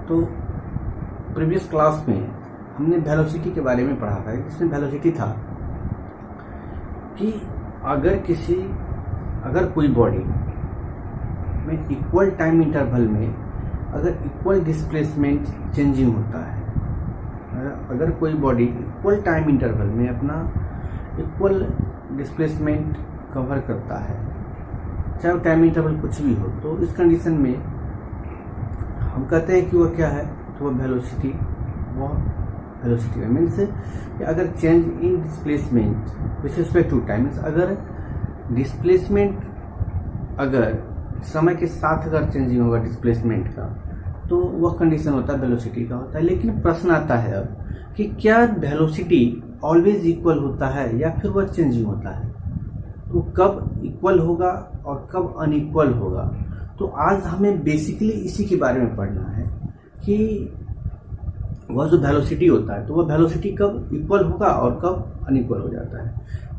तो previous class में हमने वेलोसिटी के बारे में पढ़ा था, जिसमें वेलोसिटी था कि अगर कोई बॉडी में इक्वल टाइम इंटरवल में अगर इक्वल डिस्प्लेसमेंट चेंजिंग होता है, अगर कोई बॉडी इक्वल टाइम इंटरवल में अपना इक्वल डिस्प्लेसमेंट कवर करता है, चाहे टाइम इंटरवल कुछ भी हो, तो इस कंडीशन में हम कहते हैं कि वह क्या है, तो वह वेलोसिटी मीन्स कि अगर change in displacement with respect to time, अगर डिस्प्लेसमेंट अगर समय के साथ अगर चेंजिंग होगा डिस्प्लेसमेंट का, तो वह कंडीशन होता है वेलोसिटी का होता है। लेकिन प्रश्न आता है अब कि क्या वेलोसिटी ऑलवेज इक्वल होता है या फिर वह चेंजिंग होता है, तो कब इक्वल होगा और कब अनइक्वल होगा। तो आज हमें बेसिकली इसी के बारे में पढ़ना है कि वह जो वेलोसिटी होता है, तो वह वेलोसिटी कब इक्वल होगा और कब अनइक्वल हो जाता है।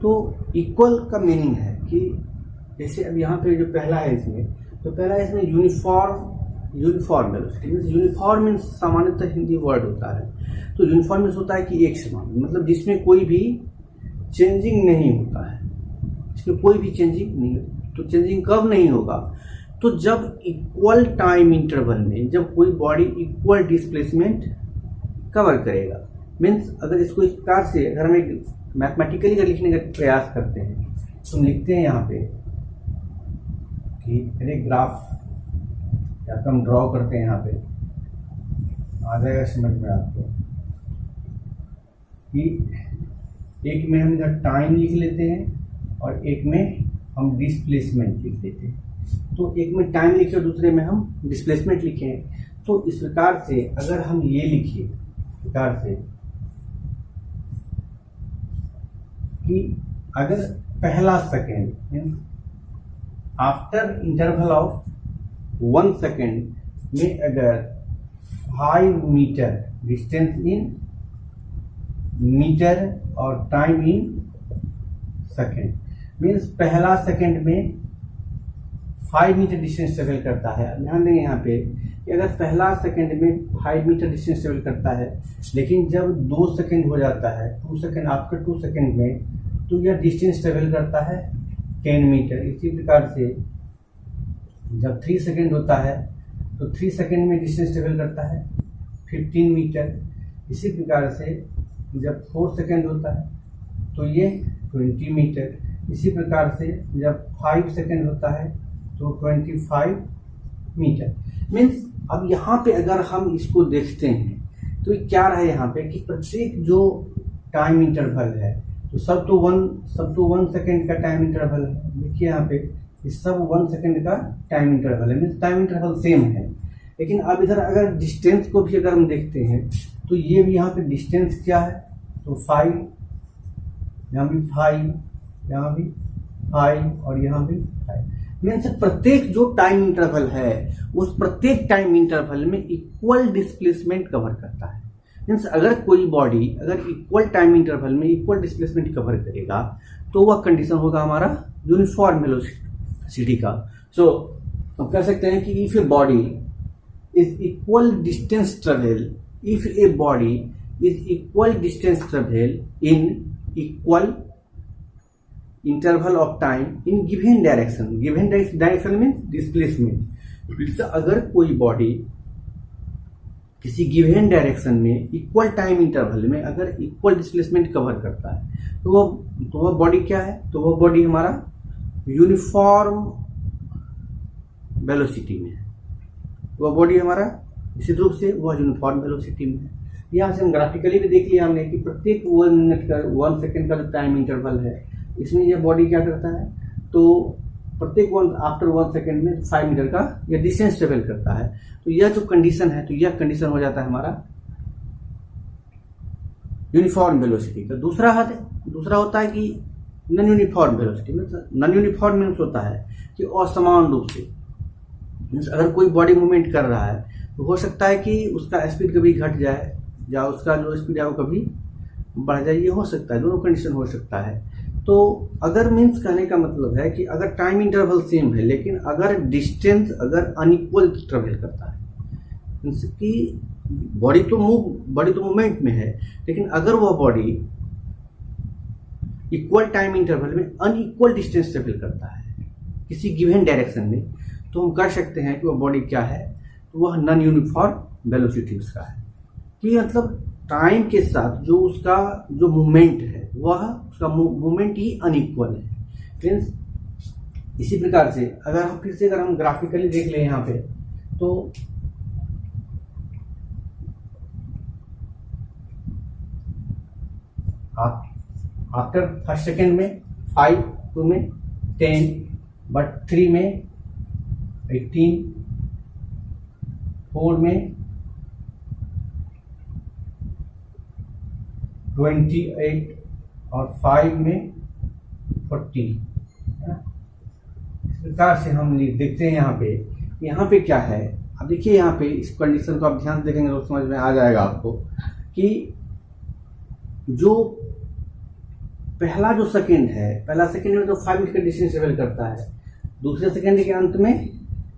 तो इक्वल का मीनिंग है कि जैसे अब यहाँ पे जो पहला है इसमें, तो पहला है इसमें uniform velocity means, uniform means सामान्यतः हिंदी वर्ड होता है, तो यूनिफॉर्म मीन्स होता है कि एक समान, मतलब जिसमें कोई भी चेंजिंग नहीं होता है, इसमें कोई भी चेंजिंग नहीं होती। तो चेंजिंग कब नहीं होगा, तो जब इक्वल टाइम इंटरवल में जब कोई बॉडी इक्वल डिस्प्लेसमेंट कवर करेगा। मीन्स अगर इसको इस प्रकार से अगर हम एक मैथमेटिकली अगर लिखने का प्रयास करते हैं, तो हम लिखते हैं यहाँ पे कि एक ग्राफ या तो हम ड्रॉ करते हैं, यहाँ पे आ जाएगा समझ में आपको कि एक में हम इधर टाइम लिख लेते हैं और एक में हम डिस्प्लेसमेंट लिख देते हैं। तो एक में टाइम लिखे, दूसरे में हम डिस्प्लेसमेंट लिखे। तो इस प्रकार से अगर हम ये लिखिए प्रकार से कि अगर पहला second means after interval of 1 second में अगर 5 मीटर डिस्टेंस इन मीटर और टाइम इन सेकेंड, मीन्स पहला सेकेंड में 5 मीटर डिस्टेंस ट्रेवल करता है। ध्यान देंगे यहाँ पे कि अगर पहला सेकेंड में 5 मीटर डिस्टेंस ट्रेवल करता है, लेकिन जब 2 सेकेंड हो जाता है, 2 सेकेंड आफ्टर 2 सेकेंड में, तो यह डिस्टेंस ट्रेवल करता है 10 मीटर। इसी प्रकार से जब 3 सेकेंड होता है, तो 3 सेकेंड में डिस्टेंस ट्रेवल करता है 15 मीटर। इसी प्रकार से जब 4 सेकेंड होता है, तो ये 20 मीटर। इसी प्रकार से जब 5 सेकेंड होता है, तो 25 मीटर। मीन्स अब यहाँ पे अगर हम इसको देखते हैं, तो क्या रहा है यहाँ पे कि प्रत्येक जो टाइम इंटरवल है, तो सब तो 1 सेकेंड का टाइम इंटरवल है। देखिए यहाँ पे इस सब 1 सेकेंड का टाइम इंटरवल है, मीन्स टाइम इंटरवल सेम है। लेकिन अब इधर अगर डिस्टेंस को भी अगर हम देखते हैं, तो ये भी यहाँ पे डिस्टेंस क्या है, तो 5, यहाँ भी 5, यहाँ भी 5 और यहाँ भी 5। मीन्स प्रत्येक जो टाइम इंटरवल है, उस प्रत्येक टाइम इंटरवल में इक्वल डिस्प्लेसमेंट कवर करता है। मीन्स अगर कोई बॉडी अगर इक्वल टाइम इंटरवल में इक्वल डिस्प्लेसमेंट कवर करेगा, तो वह कंडीशन होगा हमारा यूनिफॉर्म वेलोसिटी का। सो हम कह सकते हैं कि if a body is equal distance travel, if a body is equal distance travel in equal interval of time in given direction means displacement. अगर कोई बॉडी किसी गिवन डायरेक्शन में इक्वल टाइम इंटरवल में अगर इक्वल डिस्प्लेसमेंट कवर करता है, तो वह बॉडी क्या है, तो वह बॉडी हमारा यूनिफॉर्म वेलोसिटी में है। वह बॉडी हमारा निश्चित रूप से वह यूनिफॉर्म वेलोसिटी में है। यहाँ से हम ग्राफिकली भी देख लिया हमने कि प्रत्येक 1 मिनट का 1 सेकेंड का जो टाइम इंटरवल है, इसमें यह बॉडी क्या करता है, तो प्रत्येक आफ्टर 1 सेकेंड में 5 मीटर का यह डिस्टेंस ट्रेवल करता है। तो यह जो कंडीशन है, तो यह कंडीशन हो जाता है हमारा यूनिफॉर्म वेलोसिटी का। दूसरा होता है कि non uniform velocity. Non uniform means होता है कि असमान रूप से, मीन्स अगर कोई बॉडी मूवमेंट कर रहा है, तो हो सकता है कि उसका स्पीड कभी घट जाए या उसका जो स्पीड है वो कभी बढ़ जाए, ये हो सकता है, दोनों कंडीशन हो सकता है। तो अगर मीन्स कहने का मतलब है कि अगर टाइम इंटरवल सेम है, लेकिन अगर डिस्टेंस अगर अनइक्वल ट्रेवल करता है, मीन्स कि बॉडी तो मूवमेंट में है, लेकिन अगर वह बॉडी इक्वल टाइम इंटरवल में अनइक्वल डिस्टेंस ट्रेवल करता है किसी गिवन डायरेक्शन में, तो हम कह सकते हैं कि वह बॉडी क्या है, तो वह नॉन यूनिफॉर्म वेलोसिटी उसका है। कि मतलब टाइम के साथ जो उसका जो मूवमेंट है वह उसका मूवमेंट ही अनइक्वल है। मीन्स इसी प्रकार से अगर हम ग्राफिकली देख लें यहाँ पे, तो आफ्टर फर्स्ट सेकेंड में 5, 2 में 10, बट 3 में 18, 4 में 28 और 5 में 40। इस प्रकार से हम देखते हैं यहाँ पे क्या है। अब देखिए यहाँ पे इस कंडीशन को आप ध्यान से देखेंगे तो समझ में आ जाएगा आपको कि जो पहला सेकंड में तो 5 मीटर का डिस्टेंस ट्रेवल करता है, दूसरे सेकंड के अंत में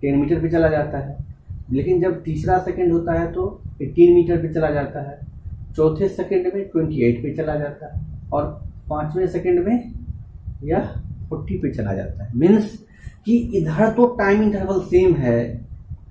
10 मीटर पे चला जाता है, लेकिन जब तीसरा सेकंड होता है तो 18 मीटर पे चला जाता है, चौथे सेकंड में 28 पे चला जाता है और पांचवें सेकंड में यह 40 पे चला जाता है। मीन्स कि इधर तो टाइम इंटरवल सेम है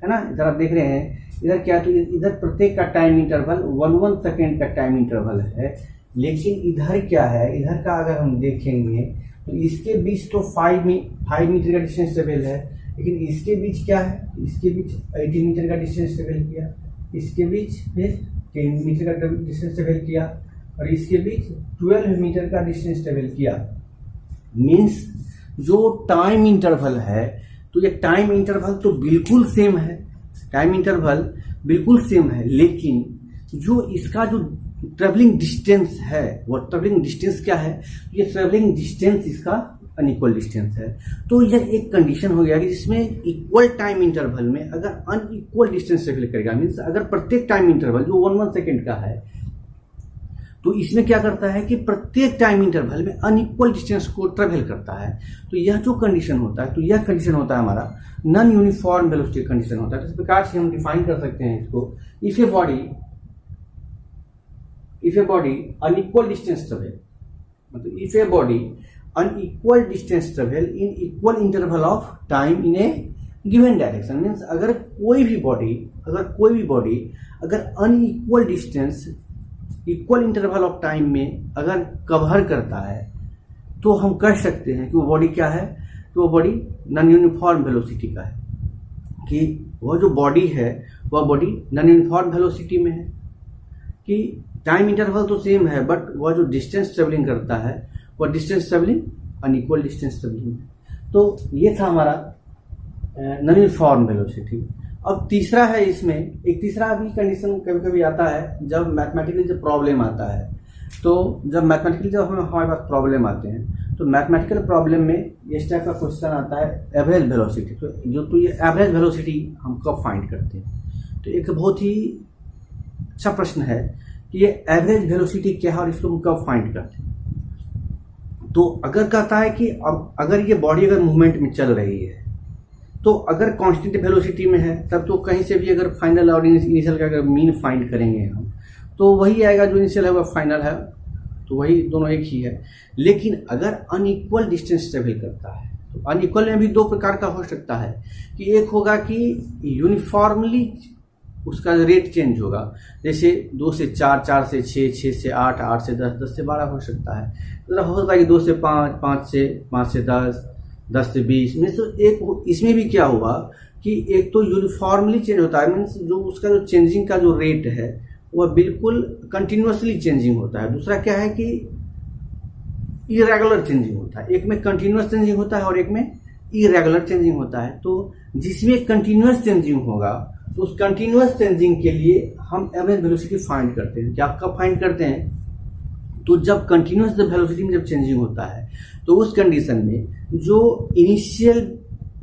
ना, इधर आप देख रहे हैं इधर क्या, तो इधर प्रत्येक का टाइम इंटरवल 1 सेकेंड का टाइम इंटरवल है, लेकिन इधर क्या है, इधर का अगर हम देखेंगे तो इसके बीच तो 5 मीटर का डिस्टेंस ट्रेवल है, लेकिन इसके बीच क्या है, इसके बीच 18 मीटर का डिस्टेंस ट्रेवल किया, इसके बीच फिर 10 मीटर का डिस्टेंस ट्रेवल किया और इसके बीच 12 मीटर का डिस्टेंस ट्रेवल किया। मीन्स जो टाइम इंटरवल है, तो ये टाइम इंटरवल तो बिल्कुल सेम है, लेकिन जो इसका जो ट्रेवलिंग डिस्टेंस है, वो ट्रेवलिंग डिस्टेंस क्या है, ये ट्रेवलिंग डिस्टेंस इसका अनइक्वल डिस्टेंस है। तो यह एक कंडीशन हो गया कि जिसमें इक्वल टाइम इंटरवल में अगर अनइक्वल डिस्टेंस ट्रेवल करेगा, मीन्स अगर प्रत्येक टाइम इंटरवल जो 1 सेकेंड का है, तो इसमें क्या करता है कि प्रत्येक टाइम इंटरवल में अनइक्वल डिस्टेंस को ट्रेवल करता है। तो यह जो कंडीशन होता है, तो यह कंडीशन होता है हमारा नॉन यूनिफॉर्म वेलोसिटी कंडीशन होता है। तो इस प्रकार से हम डिफाइन कर सकते हैं इसको, if a body unequal distance travel, मतलब if a body unequal distance travel in equal interval of time in a given direction. Means अगर कोई भी बॉडी अगर unequal distance equal interval of time में अगर कवर करता है, तो हम कह सकते हैं कि वो बॉडी क्या है, तो वो बॉडी नॉन यूनिफॉर्म वेलोसिटी का है। कि वह जो बॉडी है वह बॉडी नॉन यूनिफॉर्म वेलोसिटी में है, कि टाइम इंटरवल तो सेम है, बट वह जो डिस्टेंस ट्रेवलिंग करता है वह distance travelling unequal distance travelling है। तो ये था हमारा नॉन यूनिफॉर्म वेलोसिटी। अब तीसरा है, इसमें एक तीसरा भी कंडीशन कभी कभी आता है जब मैथमेटिकली जब प्रॉब्लम आता है। तो जब हमारे पास प्रॉब्लम आते हैं, तो मैथमेटिकल प्रॉब्लम में इस टाइप का क्वेश्चन आता है एवरेज वेलोसिटी। तो ये एवरेज वेलोसिटी हम कब फाइंड करते हैं, तो एक बहुत ही अच्छा प्रश्न है कि ये एवरेज वेलोसिटी क्या है और इसको हम कब फाइंड करते हैं। तो अगर कहता है कि अब अगर ये बॉडी अगर मूवमेंट में चल रही है, तो अगर कांस्टेंट वेलोसिटी में है, तब तो कहीं से भी अगर फाइनल और इनिशियल का अगर मीन फाइंड करेंगे हम, तो वही आएगा, जो इनिशियल है वह फाइनल है, तो वही दोनों एक ही है। लेकिन अगर अनइक्वल डिस्टेंस ट्रेवल करता है, तो अनइक्वल में भी दो प्रकार का हो सकता है कि एक होगा कि यूनिफॉर्मली उसका रेट चेंज होगा, जैसे 2 से 4, 4 से 6, 6 से 8, 8 से 10, 10 से 12 हो सकता है। तो हो सकता है कि 2 से 5, 5 से 10, 10 से 20 में। तो एक इसमें भी क्या हुआ कि एक तो यूनिफॉर्मली चेंज होता है, मीन्स जो उसका जो चेंजिंग का जो रेट है वह बिल्कुल कंटिन्यूसली चेंजिंग होता है। दूसरा क्या है कि इरेगुलर चेंजिंग होता है, एक में कंटिन्यूस चेंजिंग होता है और एक में इरेगुलर चेंजिंग होता है। तो जिसमें कंटिन्यूस चेंजिंग होगा, तो उस कंटिन्यूस चेंजिंग के लिए हम एवरेज वेलोसिटी फाइंड करते हैं। क्या कब फाइंड करते हैं, तो जब कंटिन्यूस वेलोसिटी में जब चेंजिंग होता है, तो उस कंडीशन में जो इनिशियल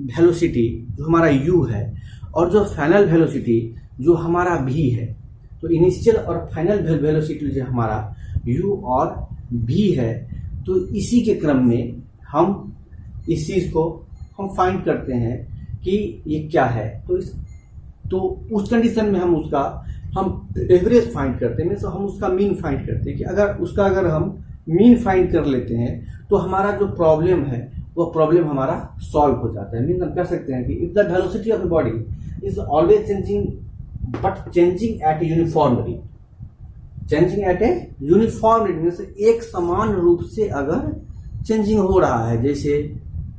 वेलोसिटी जो हमारा u है और जो फाइनल वेलोसिटी जो हमारा v है, तो इनिशियल और फाइनल वेलोसिटी जो हमारा u और v है, तो इसी के क्रम में हम इस चीज को हम फाइंड करते हैं कि ये क्या है। तो तो उस कंडीशन में हम एवरेज फाइंड करते हैं, मीन्स हम उसका मीन फाइंड करते हैं कि अगर हम मीन फाइंड कर लेते हैं तो हमारा जो प्रॉब्लम है वो प्रॉब्लम हमारा सॉल्व हो जाता है। मीन्स हम कह सकते हैं कि if the velocity of the body is always changing but changing at a uniform rate, changing at a uniform rate means एक समान रूप से अगर चेंजिंग हो रहा है, जैसे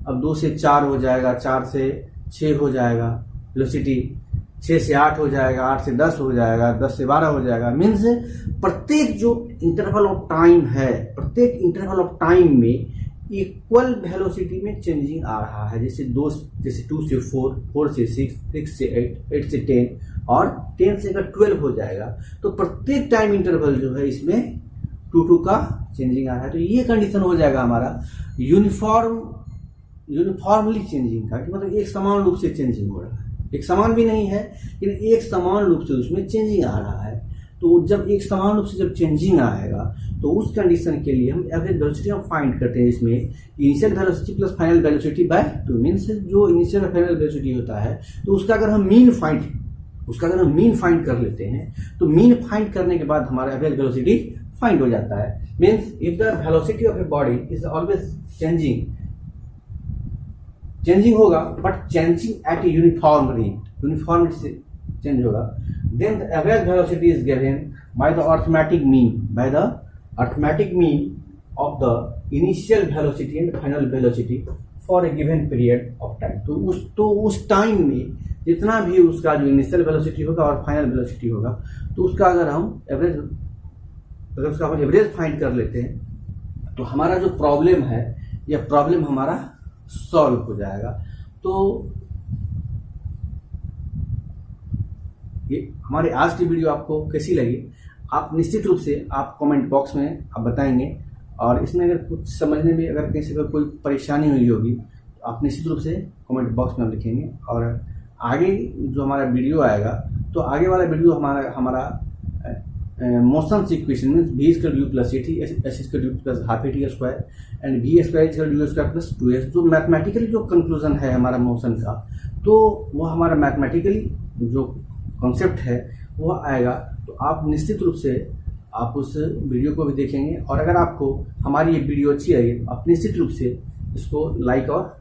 अब 2 से 4 हो जाएगा, 4 से 6 हो जाएगा वेलोसिटी, 6 से 8 हो जाएगा, 8 से 10 हो जाएगा, 10 से 12 हो जाएगा। मीन्स प्रत्येक जो इंटरवल ऑफ टाइम है, प्रत्येक इंटरवल ऑफ टाइम में इक्वल वेलोसिटी में चेंजिंग आ रहा है। जैसे 2 से 4, 4 से 6, 6 से 8, 8 से 10 और 10 से अगर 12 हो जाएगा तो प्रत्येक टाइम इंटरवल जो है इसमें 2 का चेंजिंग आ रहा है। तो ये कंडीशन हो जाएगा हमारा यूनिफॉर्मली चेंजिंग का, कि मतलब एक समान रूप से चेंजिंग हो रहा है, एक समान भी नहीं है लेकिन एक समान रूप से उसमें चेंजिंग आ रहा है। तो जब एक समान रूप से जब चेंजिंग आएगा तो उस कंडीशन के लिए हम एवरेज वेलोसिटी हम फाइंड करते हैं। इसमें initial velocity plus final velocity bye 2, means जो इनिशियल और फाइनल वेलोसिटी होता है तो उसका अगर हम मीन फाइंड कर लेते हैं तो मीन फाइंड करने के बाद हमारा एवरेज वेलोसिटी फाइंड हो जाता है। Means if the velocity of a body is always changing होगा but changing at a uniform rate से चेंज होगा, then the average velocity is given by the arithmetic mean of the initial velocity and final velocity for a given period of time. तो उस time में जितना भी उसका जो initial velocity होगा और फाइनल वेलोसिटी होगा तो उसका अगर हम एवरेज फाइंड कर लेते हैं तो हमारा जो प्रॉब्लम है यह प्रॉब्लम हमारा सॉल्व हो जाएगा। तो ये हमारी आज की वीडियो आपको कैसी लगी आप निश्चित रूप से आप कमेंट बॉक्स में आप बताएंगे, और इसमें अगर कुछ समझने में अगर कहीं से अगर कोई परेशानी हुई होगी तो आप निश्चित रूप से कमेंट बॉक्स में आप लिखेंगे। और आगे जो हमारा वीडियो आएगा तो आगे वाला वीडियो हमारा motion equation means v square due plus A T S square due plus half A T square and v square due square plus 2s, जो मैथमेटिकली जो कंक्लूजन है हमारा मोशन का तो वो हमारा मैथमेटिकली जो कॉन्सेप्ट है वो आएगा। तो आप निश्चित रूप से आप उस वीडियो को भी देखेंगे, और अगर आपको हमारी ये वीडियो अच्छी लगे तो आप निश्चित रूप से इसको लाइक और